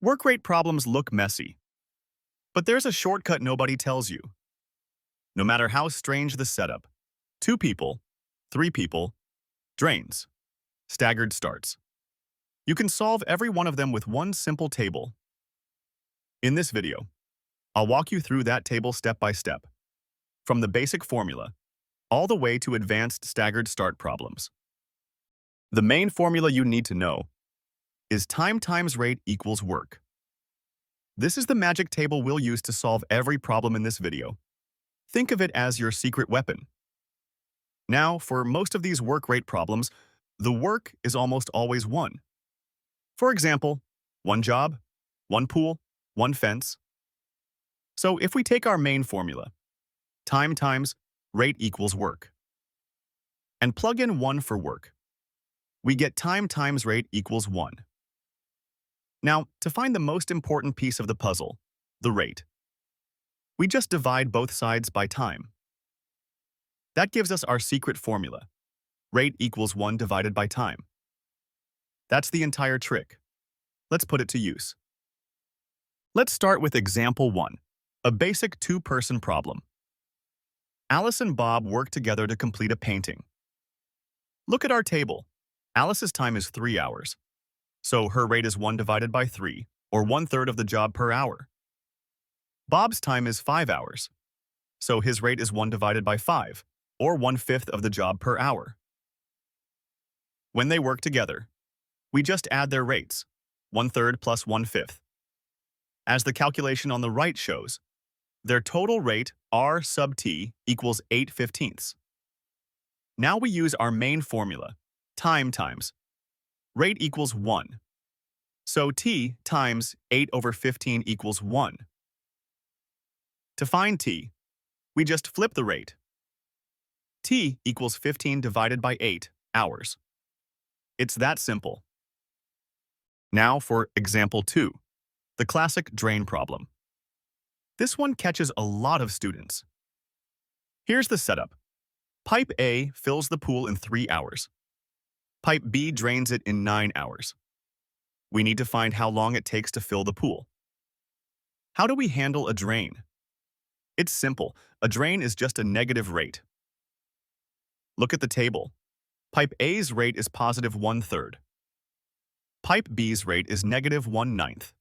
Work rate problems look messy, but there's a shortcut nobody tells you. No matter how strange the setup, 2 people, 3 people, drains, staggered starts. You can solve every one of them with one simple table. In this video, I'll walk you through that table step by step, from the basic formula all the way to advanced staggered start problems. The main formula you need to know is time times rate equals work. This is the magic table we'll use to solve every problem in this video. Think of it as your secret weapon. Now, for most of these work rate problems, the work is almost always 1. For example, 1 job, 1 pool, 1 fence. So if we take our main formula, time times rate equals work, and plug in 1 for work, we get time times rate equals 1. Now, to find the most important piece of the puzzle, the rate, we just divide both sides by time. That gives us our secret formula. Rate equals 1 divided by time. That's the entire trick. Let's put it to use. Let's start with example 1, a basic 2-person problem. Alice and Bob work together to complete a painting. Look at our table. Alice's time is 3 hours, so her rate is 1 divided by 3, or 1/3 of the job per hour. Bob's time is 5 hours, so his rate is 1 divided by 5, or 1/5 of the job per hour. When they work together, we just add their rates, 1/3 plus 1/5. As the calculation on the right shows, their total rate, R sub t, equals 8/15. Now we use our main formula, time times rate equals 1. So t times 8/15 equals 1. To find t, we just flip the rate. T equals 15 divided by 8 hours. It's that simple. Now for example 2, the classic drain problem. This one catches a lot of students. Here's the setup. Pipe A fills the pool in 3 hours. Pipe B drains it in 9 hours. We need to find how long it takes to fill the pool. How do we handle a drain? It's simple. A drain is just a negative rate. Look at the table. Pipe A's rate is positive 1/3. Pipe B's rate is negative 1/9.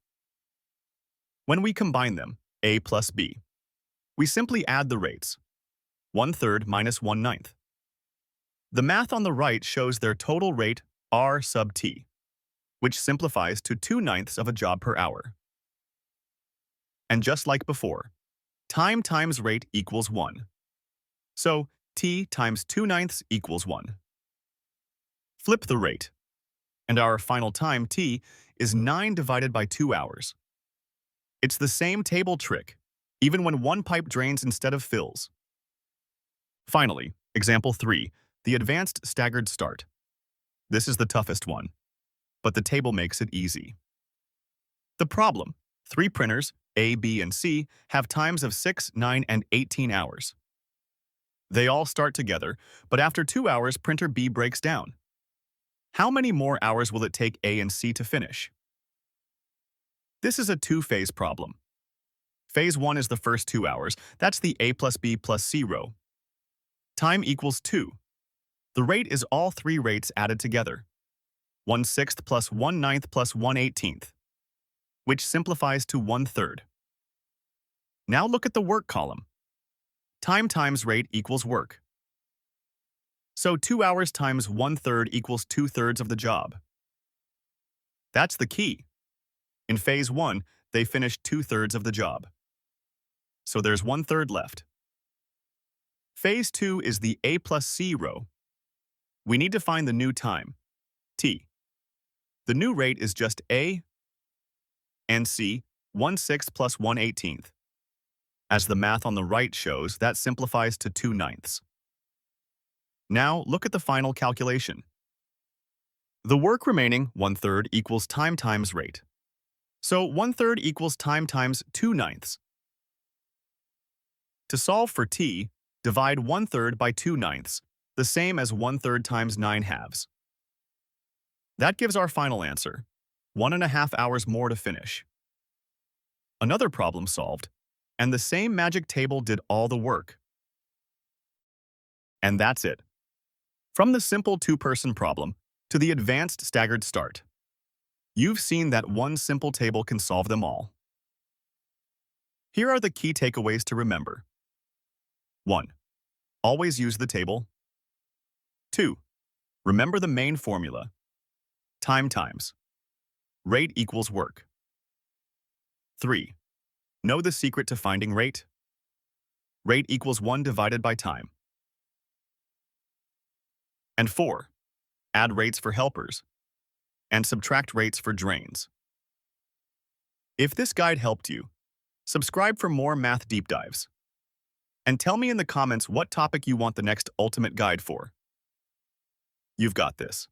When we combine them, A plus B, we simply add the rates, 1/3 minus 1/9. The math on the right shows their total rate, R sub t, which simplifies to 2/9 of a job per hour. And just like before, time times rate equals 1. So t times 2/9 equals 1. Flip the rate, and our final time, t, is 9 divided by 2 hours. It's the same table trick, even when one pipe drains instead of fills. Finally, example 3, the advanced staggered start. This is the toughest one, but the table makes it easy. The problem, 3 printers, A, B, and C, have times of 6, 9, and 18 hours. They all start together, but after 2 hours, printer B breaks down. How many more hours will it take A and C to finish? This is a 2-phase problem. Phase 1 is the first 2 hours. That's the A plus B plus C row. Time equals 2. The rate is all 3 rates added together. 1/6 plus 1/9 plus 1/18, which simplifies to 1/3. Now look at the work column. Time times rate equals work. So 2 hours times 1/3 equals 2/3 of the job. That's the key. In phase 1, they finished 2/3 of the job. So there's 1/3 left. Phase 2 is the A plus C row. We need to find the new time, t. The new rate is just A and C, 1/6 plus 1/18. As the math on the right shows, that simplifies to 2/9. Now look at the final calculation. The work remaining, 1/3, equals time times rate. So 1/3 equals time times 2/9. To solve for t, divide 1/3 by 2/9, the same as 1/3 times 9/2. That gives our final answer, 1.5 hours more to finish. Another problem solved, and the same magic table did all the work. And that's it. From the simple two-person problem to the advanced staggered start, you've seen that one simple table can solve them all. Here are the key takeaways to remember. 1. Always use the table. 2. Remember the main formula. Time times rate equals work. 3. Know the secret to finding rate. Rate equals 1 divided by time. And 4. Add rates for helpers and subtract rates for drains. If this guide helped you, subscribe for more math deep dives. And tell me in the comments what topic you want the next ultimate guide for. You've got this.